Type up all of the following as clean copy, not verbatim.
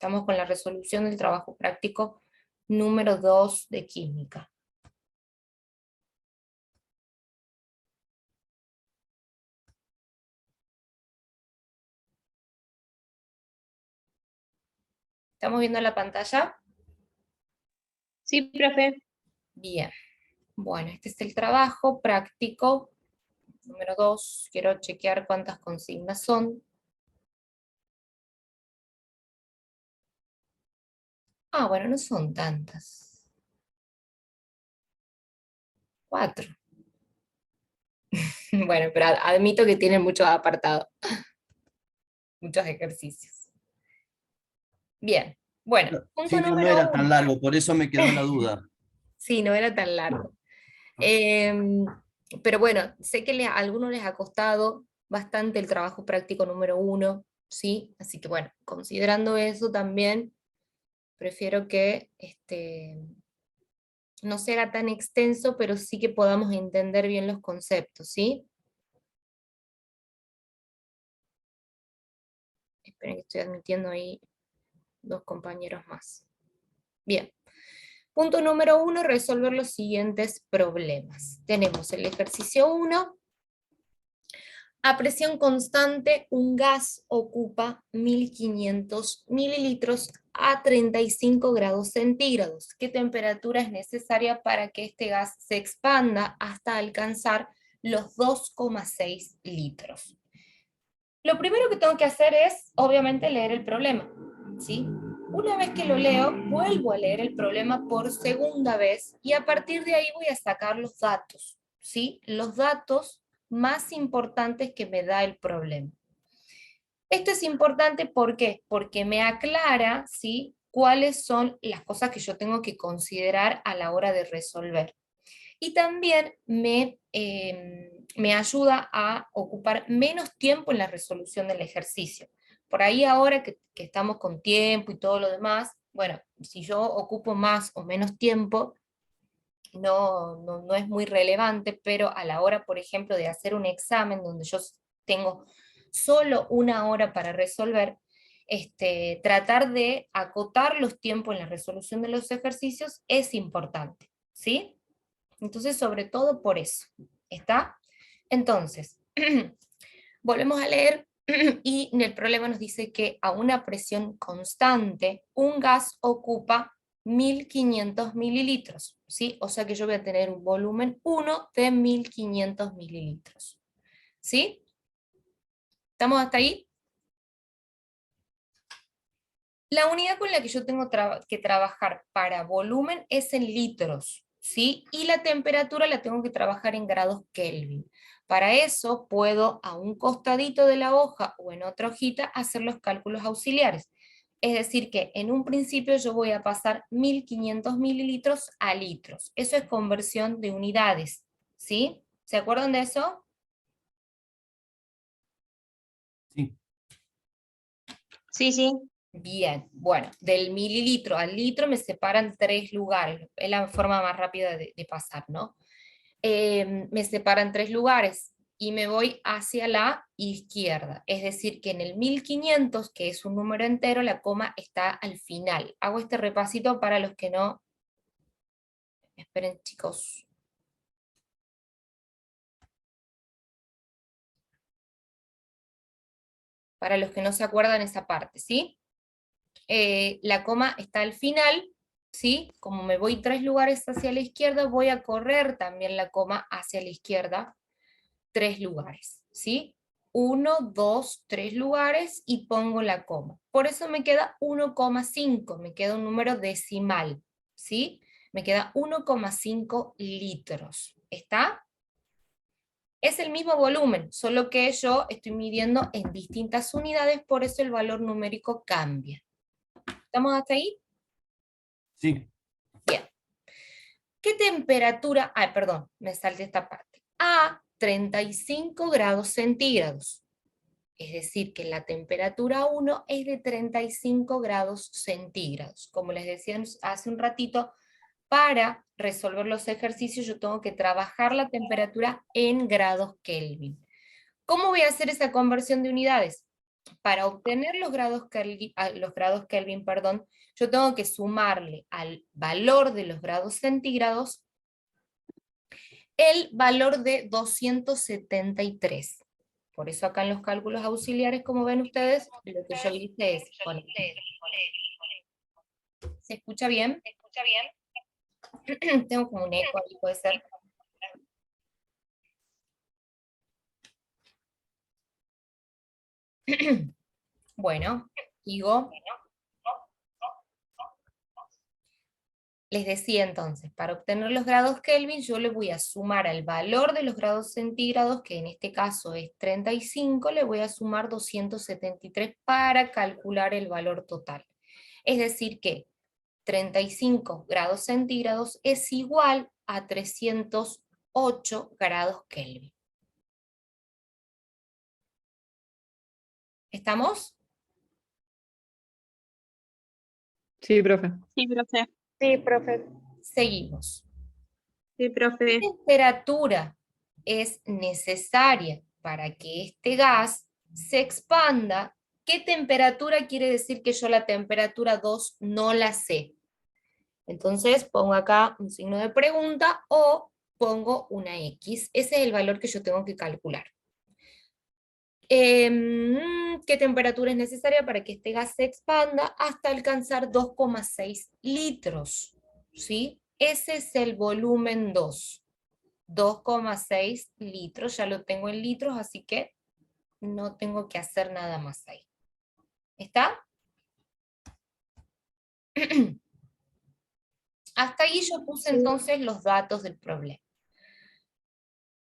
Estamos con la resolución del trabajo práctico número 2 de química. ¿Estamos viendo la pantalla? Sí, profe. Bien. Bueno, este es el trabajo práctico número 2. Quiero chequear cuántas consignas son. Ah, bueno, no son tantas. 4. Bueno, pero admito que tienen muchos apartados, muchos ejercicios. Bien, bueno, punto Sí, no número era tan 1. largo, por eso me quedó la duda. Sí, no era tan largo. Pero bueno, sé que a algunos les ha costado bastante el trabajo práctico número 1, ¿sí? Así que bueno, considerando eso también, prefiero que no sea tan extenso, pero sí que podamos entender bien los conceptos, ¿sí? Esperen que estoy admitiendo ahí 2 compañeros más. Bien. Punto número 1, resolver los siguientes problemas. Tenemos el ejercicio 1. A presión constante, un gas ocupa 1500 mililitros a 35 grados centígrados. ¿Qué temperatura es necesaria para que este gas se expanda hasta alcanzar los 2,6 litros? Lo primero que tengo que hacer es, obviamente, leer el problema, ¿sí? Una vez que lo leo, vuelvo a leer el problema por segunda vez y a partir de ahí voy a sacar los datos, ¿sí? Los datos más importantes que me da el problema. Esto es importante, ¿por qué? Porque me aclara, ¿sí? Cuáles son las cosas que yo tengo que considerar a la hora de resolver. Y también me ayuda a ocupar menos tiempo en la resolución del ejercicio. Por ahí ahora que estamos con tiempo y todo lo demás, bueno, si yo ocupo más o menos tiempo, no es muy relevante, pero a la hora, por ejemplo, de hacer un examen donde yo tengo solo 1 hora para resolver, tratar de acotar los tiempos en la resolución de los ejercicios es importante, ¿sí? Entonces, sobre todo por eso, ¿está? Entonces, volvemos a leer y el problema nos dice que a una presión constante, un gas ocupa 1500 mililitros, ¿sí? O sea que yo voy a tener un volumen 1 de 1500 mililitros, ¿sí? ¿Estamos hasta ahí? La unidad con la que yo tengo que trabajar para volumen es en litros, ¿sí? Y la temperatura la tengo que trabajar en grados Kelvin. Para eso puedo a un costadito de la hoja o en otra hojita hacer los cálculos auxiliares. Es decir que en un principio yo voy a pasar 1500 mililitros a litros. Eso es conversión de unidades, ¿sí? ¿Se acuerdan de eso? Sí. Sí, sí. Bien, bueno, del mililitro al litro me separan 3 lugares, es la forma más rápida de pasar, ¿no? Me separan 3 lugares y me voy hacia la izquierda, es decir que en el 1500, que es un número entero, la coma está al final. Hago este repasito para los que no... Esperen, chicos. Para los que no se acuerdan esa parte, ¿sí? La coma está al final, ¿sí? Como me voy 3 lugares hacia la izquierda, voy a correr también la coma hacia la izquierda 3 lugares, ¿sí? 1, 2, 3 lugares y pongo la coma. Por eso me queda 1,5, me queda un número decimal, ¿sí? Me queda 1,5 litros, ¿está? Es el mismo volumen, solo que yo estoy midiendo en distintas unidades, por eso el valor numérico cambia. ¿Estamos hasta ahí? Sí. Bien. ¿Qué temperatura? Ah, perdón, me salté esta parte. A 35 grados centígrados. Es decir, que la temperatura 1 es de 35 grados centígrados. Como les decía hace un ratito, para resolver los ejercicios yo tengo que trabajar la temperatura en grados Kelvin. ¿Cómo voy a hacer esa conversión de unidades? para obtener los grados Kelvin, perdón, yo tengo que sumarle al valor de los grados centígrados el valor de 273. Por eso acá en los cálculos auxiliares, como ven ustedes, lo que yo hice es poner. ¿Se escucha bien? Tengo como un eco ahí, puede ser. Bueno, digo. Les decía entonces, para obtener los grados Kelvin, yo le voy a sumar al valor de los grados centígrados, que en este caso es 35, le voy a sumar 273 para calcular el valor total. Es decir que 35 grados centígrados es igual a 308 grados Kelvin. ¿Estamos? Sí, profe. Sí, profe. Sí, profe. Seguimos. Sí, profe. ¿Qué temperatura es necesaria para que este gas se expanda? ¿Qué temperatura quiere decir que yo la temperatura 2 no la sé? Entonces pongo acá un signo de pregunta o pongo una X. Ese es el valor que yo tengo que calcular. ¿Qué temperatura es necesaria para que este gas se expanda hasta alcanzar 2,6 litros? ¿Sí? Ese es el volumen 2. 2,6 litros, ya lo tengo en litros, así que no tengo que hacer nada más ahí. ¿Está? Hasta ahí yo puse entonces los datos del problema.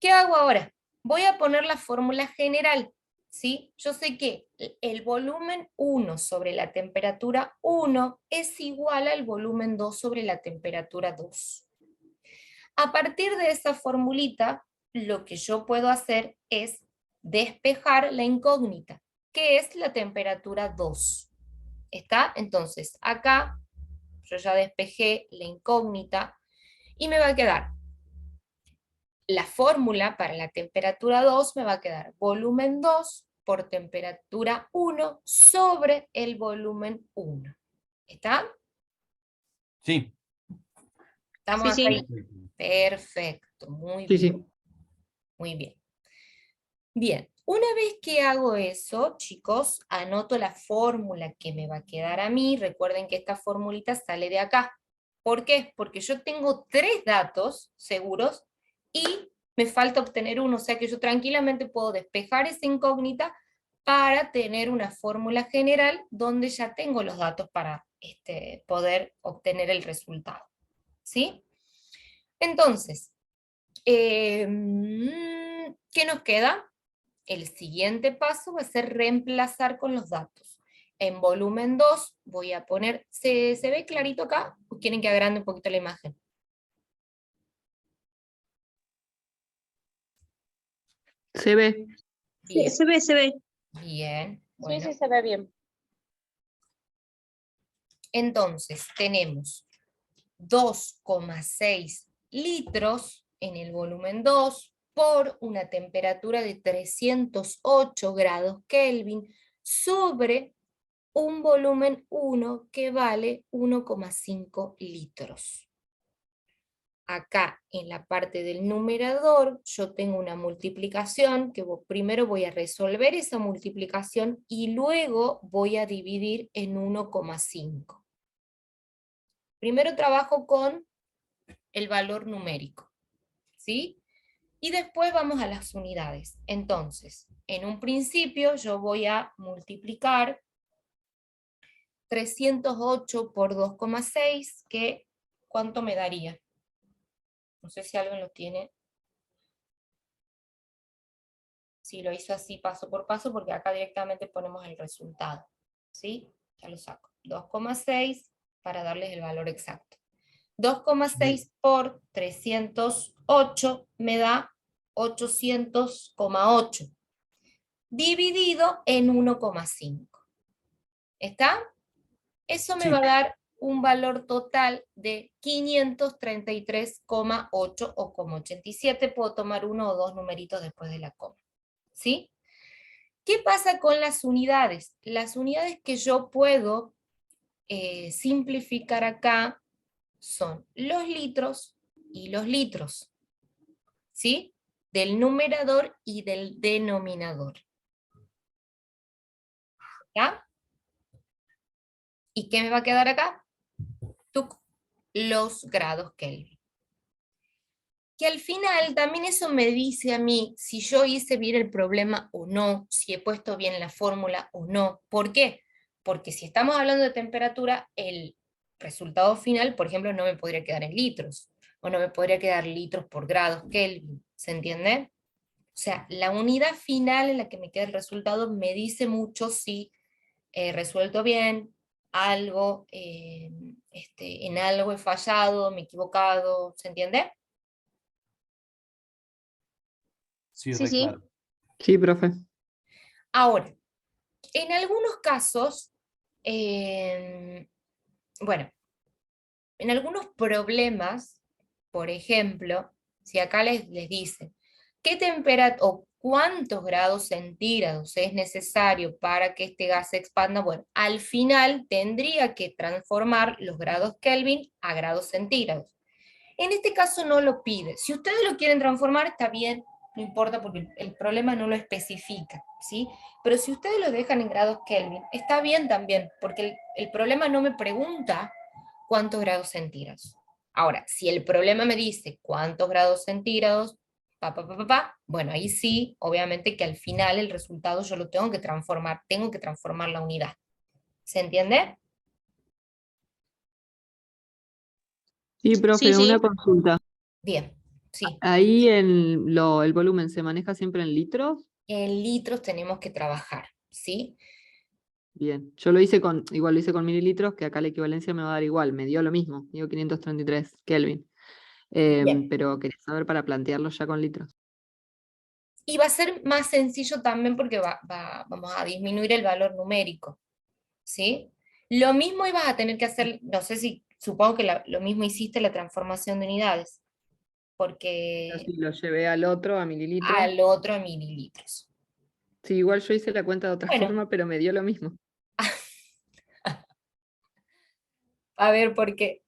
¿Qué hago ahora? Voy a poner la fórmula general, ¿sí? Yo sé que el volumen 1 sobre la temperatura 1 es igual al volumen 2 sobre la temperatura 2. A partir de esa formulita, lo que yo puedo hacer es despejar la incógnita, que es la temperatura 2. ¿Está? Entonces, acá yo ya despejé la incógnita y me va a quedar la fórmula para la temperatura 2, me va a quedar volumen 2 por temperatura 1 sobre el volumen 1. ¿Está? Sí. ¿Estamos Sí, hasta sí. ahí? Perfecto, muy Sí, bien. sí. Muy bien. Bien, una vez que hago eso, chicos, anoto la fórmula que me va a quedar a mí. Recuerden que esta formulita sale de acá. ¿Por qué? Porque yo tengo 3 datos seguros y me falta obtener uno, o sea que yo tranquilamente puedo despejar esa incógnita para tener una fórmula general donde ya tengo los datos para poder obtener el resultado. ¿Sí? Entonces, ¿qué nos queda? El siguiente paso va a ser reemplazar con los datos. En volumen 2 voy a poner, ¿se ve clarito acá? ¿O quieren que agrande un poquito la imagen? Se ve. Bien, Se ve, se ve. bien. Bueno. Sí, sí, se ve bien. Entonces, tenemos 2,6 litros en el volumen 2 por una temperatura de 308 grados Kelvin sobre un volumen 1 que vale 1,5 litros. Acá en la parte del numerador yo tengo una multiplicación que primero voy a resolver esa multiplicación y luego voy a dividir en 1,5. Primero trabajo con el valor numérico, ¿sí? Y después vamos a las unidades. Entonces, en un principio yo voy a multiplicar 308 por 2,6, que ¿cuánto me daría? No sé si alguien lo tiene. Si lo hizo así paso por paso, porque acá directamente ponemos el resultado. ¿Sí? Ya lo saco. 2,6 para darles el valor exacto. 2,6 por 308 me da 800,8. Dividido en 1,5. ¿Está? Eso me Sí. va a dar un valor total de 533,8 o 87. Puedo tomar uno o dos numeritos después de la coma. ¿Sí? ¿Qué pasa con las unidades? Las unidades que yo puedo simplificar acá son los litros y los litros, ¿sí? Del numerador y del denominador. ¿Ya? ¿Y qué me va a quedar acá? Tuc, los grados Kelvin. Que al final también eso me dice a mí si yo hice bien el problema o no, si he puesto bien la fórmula o no. ¿Por qué? Porque si estamos hablando de temperatura, el resultado final, por ejemplo, no me podría quedar en litros, o no me podría quedar litros por grados Kelvin, ¿se entiende? O sea, la unidad final en la que me queda el resultado me dice mucho si he resuelto bien, algo, en algo he fallado, me he equivocado, ¿se entiende? Sí, Sí, re sí. claro. Sí, profe. Ahora, en algunos casos, bueno, en algunos problemas, por ejemplo, si acá les dice, ¿qué temperatura o cuántos grados centígrados es necesario para que este gas se expanda? Bueno, al final tendría que transformar los grados Kelvin a grados centígrados. En este caso no lo pide. Si ustedes lo quieren transformar, está bien, no importa porque el problema no lo especifica, ¿sí? Pero si ustedes lo dejan en grados Kelvin, está bien también, porque el problema no me pregunta cuántos grados centígrados. Ahora, si el problema me dice cuántos grados centígrados, bueno, ahí sí, obviamente que al final el resultado yo lo tengo que transformar la unidad. ¿Se entiende? Sí, Sí, profe, una sí. consulta. Bien, sí. Ahí el volumen se maneja siempre en litros. En litros tenemos que trabajar, ¿sí? Bien. Yo igual lo hice con mililitros, que acá la equivalencia me va a dar igual, me dio lo mismo, dio 533 Kelvin. Bien. Pero quería saber para plantearlo ya con litros. Y va a ser más sencillo también porque vamos a disminuir el valor numérico, ¿sí? Lo mismo ibas a tener que hacer, no sé si, supongo que lo mismo hiciste la transformación de unidades, porque Así lo llevé al otro, a mililitros. al otro mililitros. Sí, igual yo hice la cuenta de otra Bueno, forma, pero me dio lo mismo. a ver, ¿por qué?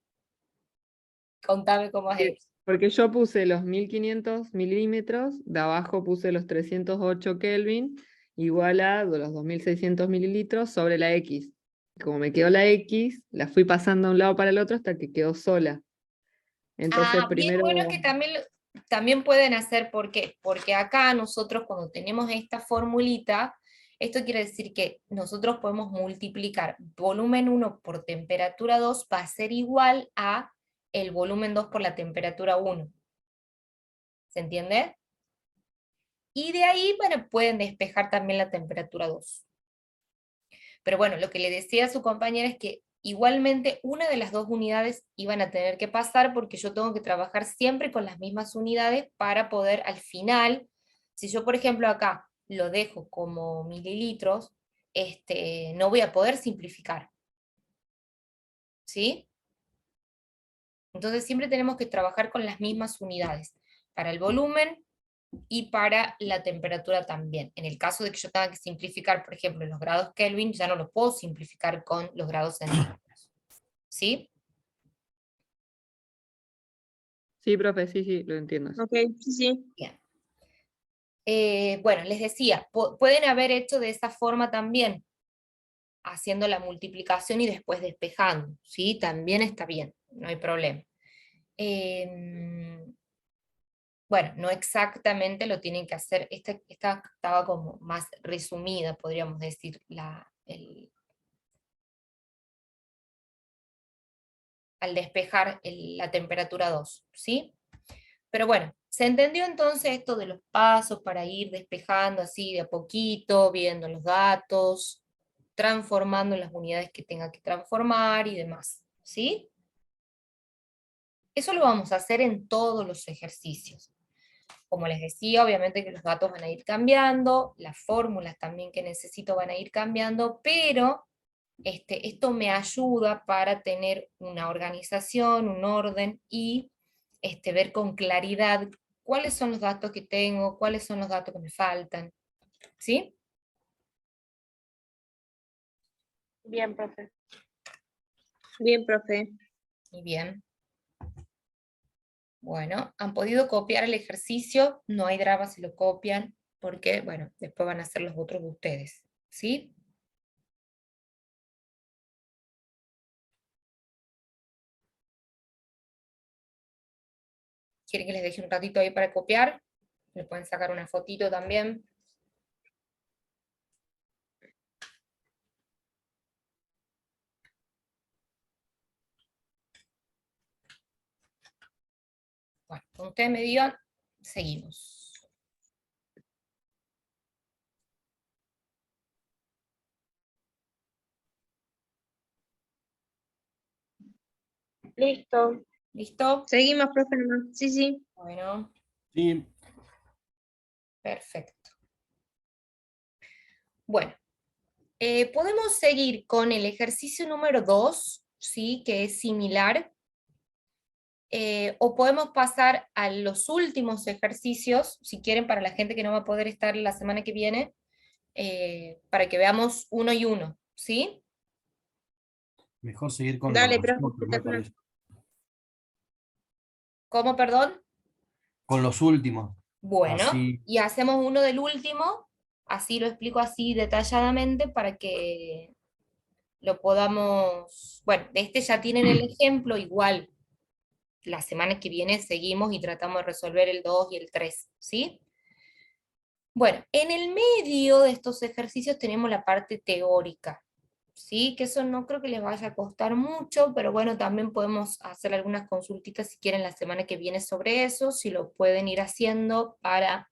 Contame cómo has hecho. Porque yo puse los 1500 milímetros, de abajo puse los 308 Kelvin, igual a los 2600 mililitros sobre la X. Como me quedó la X, la fui pasando de un lado para el otro hasta que quedó sola. Entonces Bien, primero, bueno, es que también, también pueden hacer, ¿por qué? Porque acá nosotros cuando tenemos esta formulita, esto quiere decir que nosotros podemos multiplicar volumen 1 por temperatura 2 va a ser igual a el volumen 2 por la temperatura 1. ¿Se entiende? Y de ahí, bueno, pueden despejar también la temperatura 2. Pero bueno, lo que le decía a su compañera es que igualmente una de las dos unidades iban a tener que pasar porque yo tengo que trabajar siempre con las mismas unidades para poder al final, si yo por ejemplo acá lo dejo como mililitros, no voy a poder simplificar, ¿sí? Entonces siempre tenemos que trabajar con las mismas unidades para el volumen y para la temperatura también. En el caso de que yo tenga que simplificar, por ejemplo, los grados Kelvin, ya no lo puedo simplificar con los grados centígrados. ¿Sí? sí, profe, sí, lo entiendo. Ok, sí, sí. Bien. Bueno, les decía, pueden haber hecho de esa forma también, haciendo la multiplicación y después despejando, ¿sí? También está bien, no hay problema. Bueno, no exactamente lo tienen que hacer, esta estaba como más resumida, podríamos decir, al despejar la temperatura 2, ¿sí? Pero bueno, ¿se entendió entonces esto de los pasos para ir despejando así de a poquito, viendo los datos, transformando las unidades que tenga que transformar y demás? ¿Sí? Eso lo vamos a hacer en todos los ejercicios. Como les decía, obviamente que los datos van a ir cambiando, las fórmulas también que necesito van a ir cambiando, pero esto me ayuda para tener una organización, un orden y ver con claridad cuáles son los datos que tengo, cuáles son los datos que me faltan. ¿Sí? Bien, profe. Bien, profe. Muy bien. Bueno, ¿han podido copiar el ejercicio? No hay drama si lo copian, porque, bueno, después van a hacer los otros de ustedes, ¿sí? ¿Quieren que les deje un ratito ahí para copiar? Le pueden sacar una fotito también. Bueno, como ustedes me digan, seguimos. Listo. ¿Listo? Seguimos, profe, nomás. Sí, sí. Bueno, Sí. perfecto. Bueno, podemos seguir con el ejercicio número 2, ¿sí? Que es similar. O podemos pasar a los últimos ejercicios, si quieren, para la gente que no va a poder estar la semana que viene, para que veamos uno y uno, ¿sí? Mejor seguir con Dale, los profe, otros, me espectacular. parece. ¿Cómo, perdón? Con los últimos. Bueno, Así. y hacemos uno del último, así lo explico así detalladamente para que lo podamos, bueno, de este ya tienen el ejemplo, igual la semana que viene seguimos y tratamos de resolver el 2 y el 3, ¿sí? Bueno, en el medio de estos ejercicios tenemos la parte teórica, ¿sí? Que eso no creo que les vaya a costar mucho, pero bueno, también podemos hacer algunas consultitas si quieren la semana que viene sobre eso, si lo pueden ir haciendo para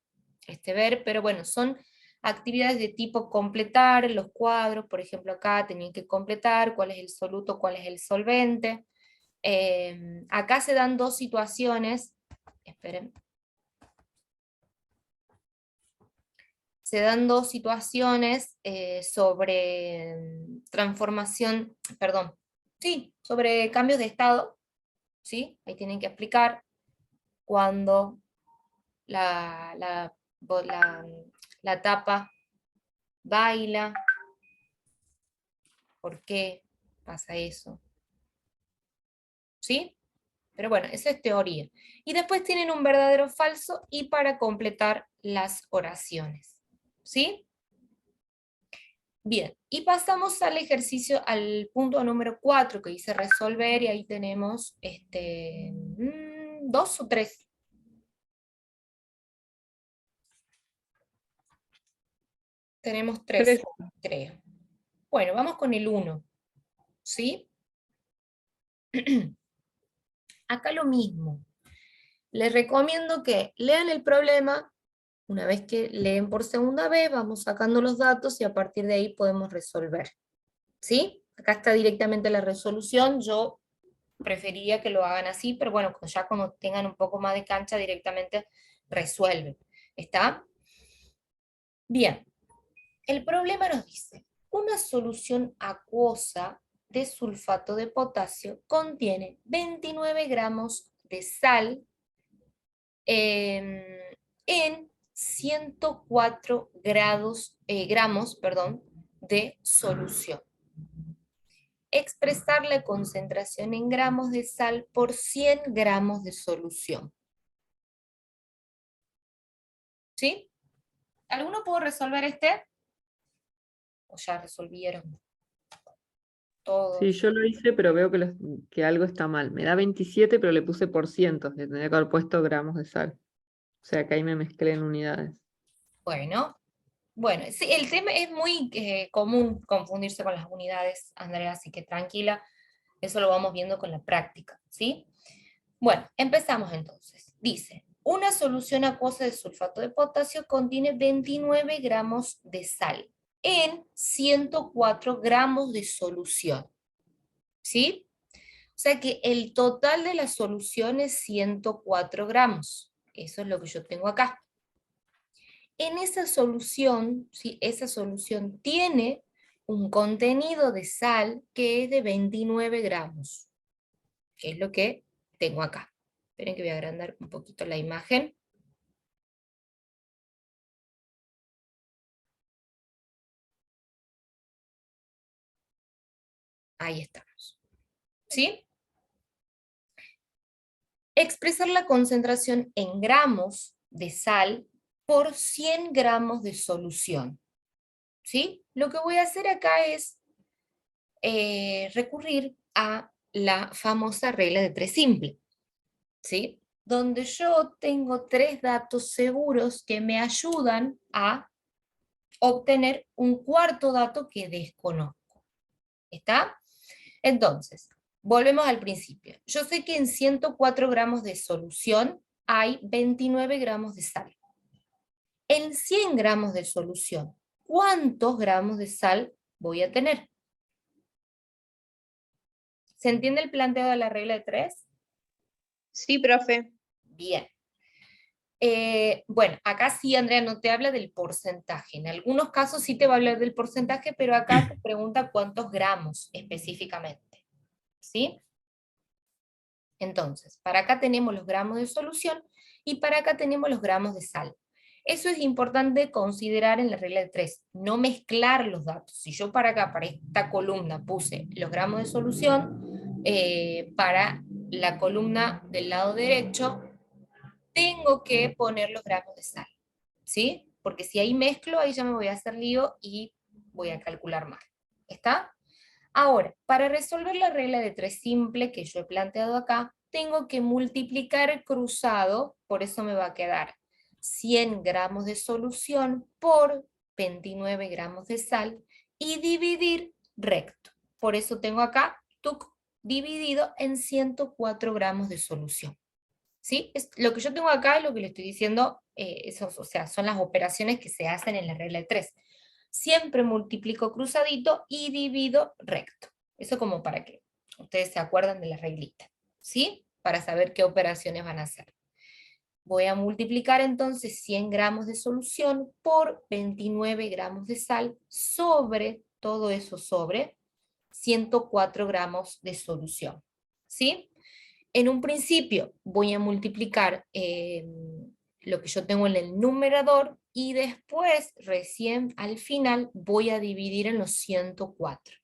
ver, pero bueno, son actividades de tipo completar los cuadros, por ejemplo acá tenían que completar cuál es el soluto, cuál es el solvente. Acá se dan dos situaciones, esperen. Se dan dos situaciones sobre transformación, perdón, sí, sobre cambios de estado, ¿sí? Ahí tienen que explicar cuando la tapa baila, por qué pasa eso, ¿sí? Pero bueno, esa es teoría. Y después tienen un verdadero o falso y para completar las oraciones, ¿sí? Bien, y pasamos al ejercicio, al punto número 4 que dice resolver, y ahí tenemos dos o tres. Tenemos tres, Tres. creo. Bueno, vamos con el 1, ¿sí? Acá lo mismo. Les recomiendo que lean el problema. Una vez que leen por segunda vez, vamos sacando los datos y a partir de ahí podemos resolver, ¿sí? Acá está directamente la resolución. Yo preferiría que lo hagan así, pero bueno, ya cuando tengan un poco más de cancha directamente resuelven. ¿Está? Bien, el problema nos dice, una solución acuosa de sulfato de potasio contiene 29 gramos de sal en 104 gramos de solución. Expresar la concentración en gramos de sal por 100 gramos de solución. ¿Sí? ¿Alguno pudo resolver este? ¿O ya resolvieron? Todos. Sí, yo lo hice, pero veo que algo está mal. Me da 27, pero le puse por cientos. Le tendría que haber puesto gramos de sal. O sea que ahí me mezclé en unidades. Bueno, sí, el tema es muy común confundirse con las unidades, Andrea, así que tranquila, eso lo vamos viendo con la práctica, ¿sí? Bueno, empezamos entonces. Dice, una solución acuosa de sulfato de potasio contiene 29 gramos de sal en 104 gramos de solución, ¿sí? O sea que el total de la solución es 104 gramos. Eso es lo que yo tengo acá. En esa solución, ¿sí? Esa solución tiene un contenido de sal que es de 29 gramos, que es lo que tengo acá. Esperen que voy a agrandar un poquito la imagen. Ahí estamos. ¿Sí? Expresar la concentración en gramos de sal por 100 gramos de solución. ¿Sí? Lo que voy a hacer acá es recurrir a la famosa regla de 3 simple. ¿Sí? Donde yo tengo 3 datos seguros que me ayudan a obtener un cuarto dato que desconozco. ¿Está? Entonces, volvemos al principio. Yo sé que en 104 gramos de solución hay 29 gramos de sal. En 100 gramos de solución, ¿cuántos gramos de sal voy a tener? ¿Se entiende el planteo de la regla de 3? Sí, profe. Bien. Bueno, acá sí, Andrea, no te habla del porcentaje. En algunos casos sí te va a hablar del porcentaje, pero acá te pregunta cuántos gramos específicamente. ¿Sí? Entonces, para acá tenemos los gramos de solución y para acá tenemos los gramos de sal. Eso es importante considerar en la regla de 3, no mezclar los datos. Si yo para acá, para esta columna, puse los gramos de solución, para la columna del lado derecho, tengo que poner los gramos de sal, ¿sí? Porque si ahí mezclo, ahí ya me voy a hacer lío y voy a calcular mal. ¿Está? Ahora, para resolver la regla de 3 simple que yo he planteado acá, tengo que multiplicar cruzado, por eso me va a quedar 100 gramos de solución por 29 gramos de sal, y dividir recto. Por eso tengo acá, tuc, dividido en 104 gramos de solución. ¿Sí? Lo que yo tengo acá es lo que le estoy diciendo, o sea, son las operaciones que se hacen en la regla de 3. Siempre multiplico cruzadito y divido recto. Eso como para que ustedes se acuerdan de la reglita, ¿sí? Para saber qué operaciones van a hacer. Voy a multiplicar entonces 100 gramos de solución por 29 gramos de sal sobre, todo eso sobre 104 gramos de solución, ¿sí? En un principio voy a multiplicar lo que yo tengo en el numerador y después, recién al final, voy a dividir en los 104.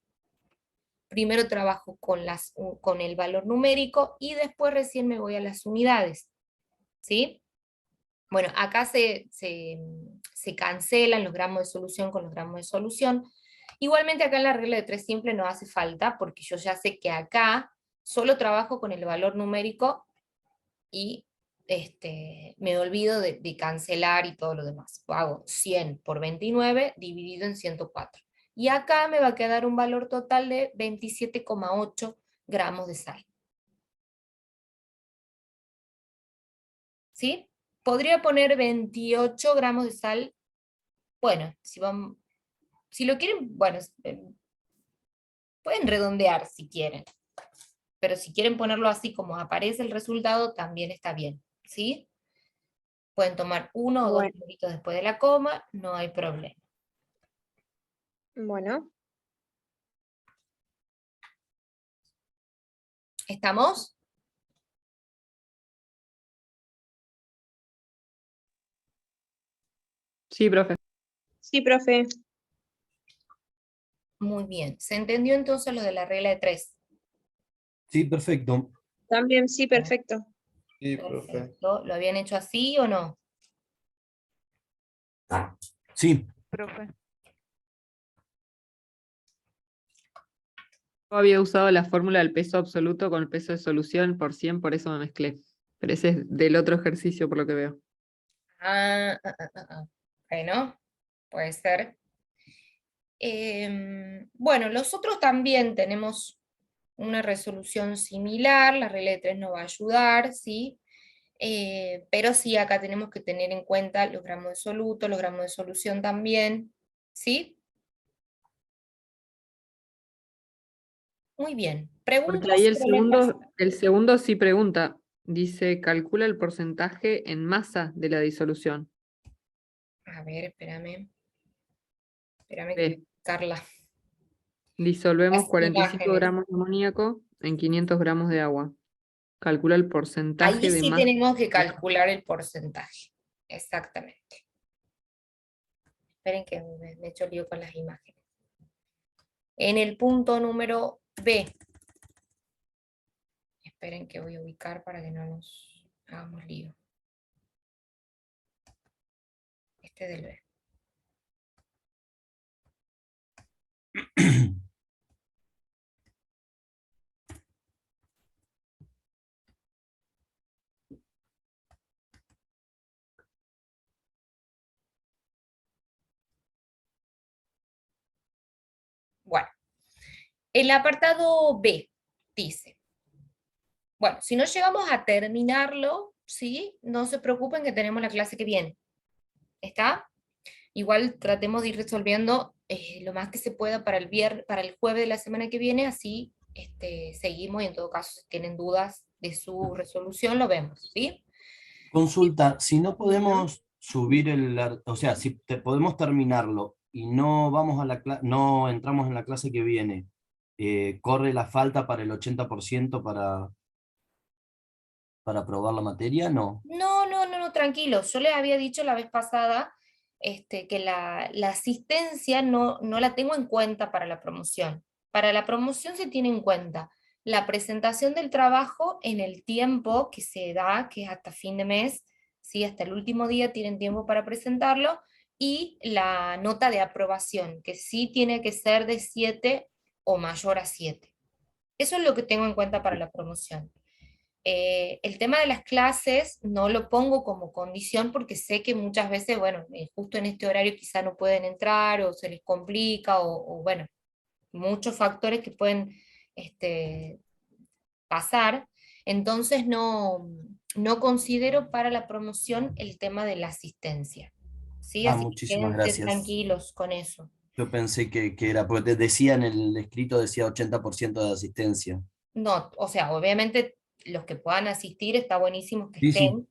Primero trabajo con el valor numérico y después recién me voy a las unidades. ¿Sí? Bueno, acá se cancelan los gramos de solución con los gramos de solución. Igualmente acá en la regla de 3 simple no hace falta porque yo ya sé que acá solo trabajo con el valor numérico y me olvido de cancelar y todo lo demás. Hago 100 por 29 dividido en 104. Y acá me va a quedar un valor total de 27,8 gramos de sal. ¿Sí? Podría poner 28 gramos de sal. Bueno, si lo quieren, bueno, pueden redondear si quieren. Pero si quieren ponerlo así como aparece el resultado, también está bien. ¿Sí? Pueden tomar 1 o 2 Bueno. numeritos después de la coma, no hay problema. Bueno. ¿Estamos? Sí, profe. Sí, profe. Muy bien. ¿Se entendió entonces lo de la regla de 3? Sí, perfecto. También sí, perfecto. Sí, profe. Perfecto. ¿Lo habían hecho así o no? Sí, Profe. Yo había usado la fórmula del peso absoluto con el peso de solución por 100, por eso me mezclé. Pero ese es del otro ejercicio, por lo que veo. Bueno, puede ser. Bueno, los otros también tenemos una resolución similar, la regla de 3 nos va a ayudar, ¿sí? Pero sí, acá tenemos que tener en cuenta los gramos de soluto, los gramos de solución también, ¿sí? Muy bien. Porque Preguntas ahí sobre el el segundo sí pregunta. Dice, calcula el porcentaje en masa de la disolución. A ver, espérame. Espérame que voy B. a buscarla. Disolvemos Las 45 imágenes. gramos de amoníaco en 500 gramos de agua. Calcula el porcentaje Ahí de sí masa. tenemos que calcular el porcentaje. Exactamente. Esperen que me he hecho lío con las imágenes. En el punto número B. Esperen que voy a ubicar para que no nos hagamos lío. Este del B. Bueno, el apartado B dice, bueno, si no llegamos a terminarlo, ¿sí? No se preocupen que tenemos la clase que viene. ¿Está? Igual tratemos de ir resolviendo lo más que se pueda para para el jueves de la semana que viene, así seguimos y en todo caso si tienen dudas de su resolución lo vemos, ¿sí? Consulta, si no podemos subir o sea, si podemos terminarlo y no vamos a no entramos en la clase que viene, ¿corre la falta para el 80% para aprobar la materia? No. No, tranquilos. Yo les había dicho la vez pasada que la asistencia no la tengo en cuenta para la promoción. Para la promoción se tiene en cuenta la presentación del trabajo en el tiempo que se da, que es hasta fin de mes, ¿sí? Hasta el último día tienen tiempo para presentarlo, y la nota de aprobación, que sí tiene que ser de 7 o mayor a 7. Eso es lo que tengo en cuenta para la promoción. El tema de las clases no lo pongo como condición porque sé que muchas veces, bueno, justo en este horario quizá no pueden entrar o se les complica bueno, muchos factores que pueden pasar. Entonces no considero para la promoción el tema de la asistencia. ¿Sí? Así que Muchísimas quédense gracias. tranquilos con eso. Yo pensé que era, porque te decía en el escrito, decía 80% de asistencia. No, o sea, obviamente los que puedan asistir está buenísimo que Sí, sí, estén,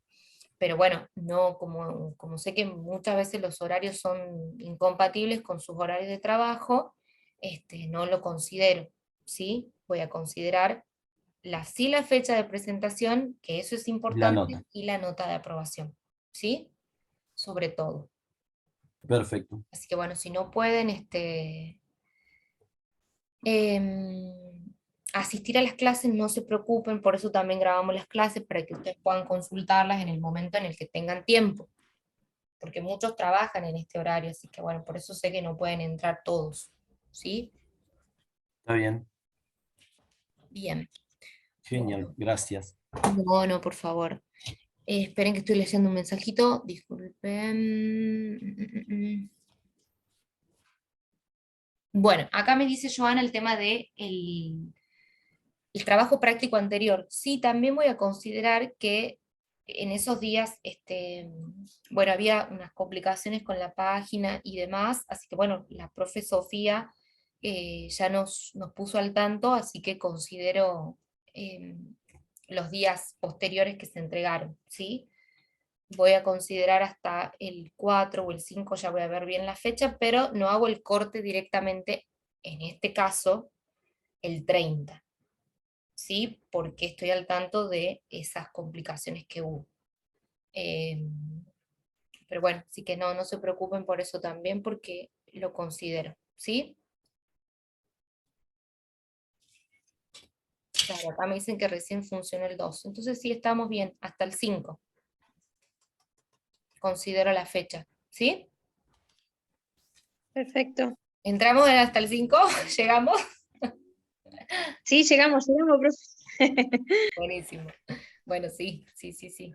pero bueno, no, como sé que muchas veces los horarios son incompatibles con sus horarios de trabajo, no lo considero, ¿sí? Voy a considerar sí la fecha de presentación, que eso es y la importante, nota. y la nota de aprobación, ¿sí? Sobre todo. Perfecto. Así que bueno, si no pueden, em, asistir a las clases, no se preocupen, por eso también grabamos las clases, para que ustedes puedan consultarlas en el momento en el que tengan tiempo, porque muchos trabajan en este horario, así que bueno, por eso sé que no pueden entrar todos, ¿sí? Está bien. Bien. Genial. Bueno, Gracias. no, por favor. Esperen que estoy leyendo un mensajito, disculpen. Bueno, acá me dice Joana el tema de el trabajo práctico anterior. Sí, también voy a considerar que en esos días, bueno, había unas complicaciones con la página y demás, así que bueno, la profe Sofía ya nos puso al tanto, así que considero los días posteriores que se entregaron, ¿sí? Voy a considerar hasta el 4 o el 5, ya voy a ver bien la fecha, pero no hago el corte directamente, en este caso, el 30. ¿Sí? Porque estoy al tanto de esas complicaciones que hubo. Pero bueno, así que no se preocupen por eso también, porque lo considero, ¿sí? Claro, acá me dicen que recién funcionó el 2, entonces sí estamos bien, hasta el 5. Considero la fecha, ¿sí? Perfecto. ¿Entramos hasta el 5? ¿Llegamos? Sí, llegamos, profe. Buenísimo. Bueno, sí. Sí,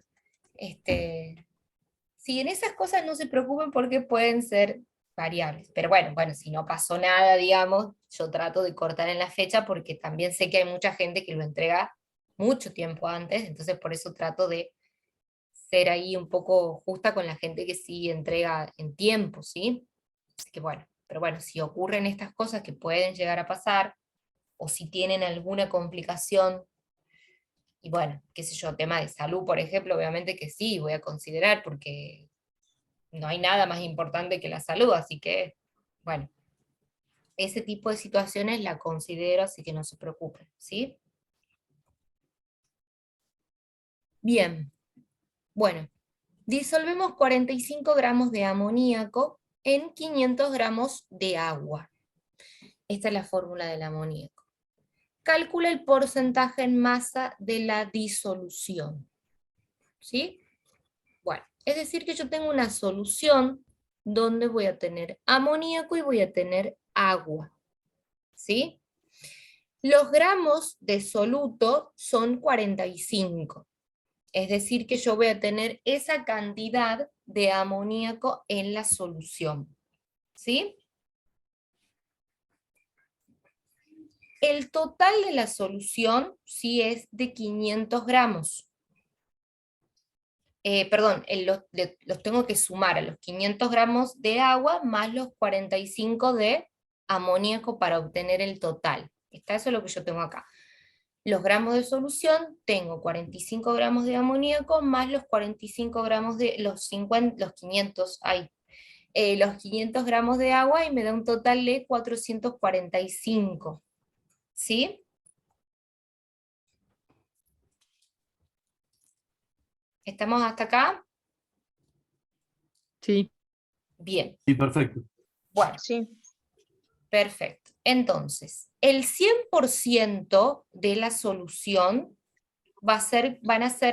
en esas cosas no se preocupen porque pueden ser variables. Pero bueno, si no pasó nada, digamos, yo trato de cortar en la fecha porque también sé que hay mucha gente que lo entrega mucho tiempo antes, entonces por eso trato de ser ahí un poco justa con la gente que sí entrega en tiempo, ¿sí? Así que bueno, pero bueno, si ocurren estas cosas que pueden llegar a pasar, o si tienen alguna complicación, y bueno, qué sé yo, tema de salud, por ejemplo, obviamente que sí, voy a considerar porque no hay nada más importante que la salud, así que, bueno, ese tipo de situaciones la considero, así que no se preocupen, ¿sí? Bien, bueno, disolvemos 45 gramos de amoníaco en 500 gramos de agua. Esta es la fórmula del amoníaco. calcula el porcentaje en masa de la disolución. ¿Sí? Bueno, es decir que yo tengo una solución donde voy a tener amoníaco y voy a tener agua. ¿Sí? Los gramos de soluto son 45. Es decir que yo voy a tener esa cantidad de amoníaco en la solución. ¿Sí? El total de la solución sí es de 500 gramos. Perdón, los tengo que sumar a los 500 gramos de agua más los 45 de amoníaco para obtener el total. Eso es lo que yo tengo acá. Los gramos de solución, tengo 45 gramos de amoníaco más los 45 gramos de los 500 gramos de agua y me da un total de 445. ¿Sí? ¿Estamos hasta acá? Sí. Bien. Sí, perfecto. Bueno, Sí. perfecto. Entonces, el 100% de la solución van a ser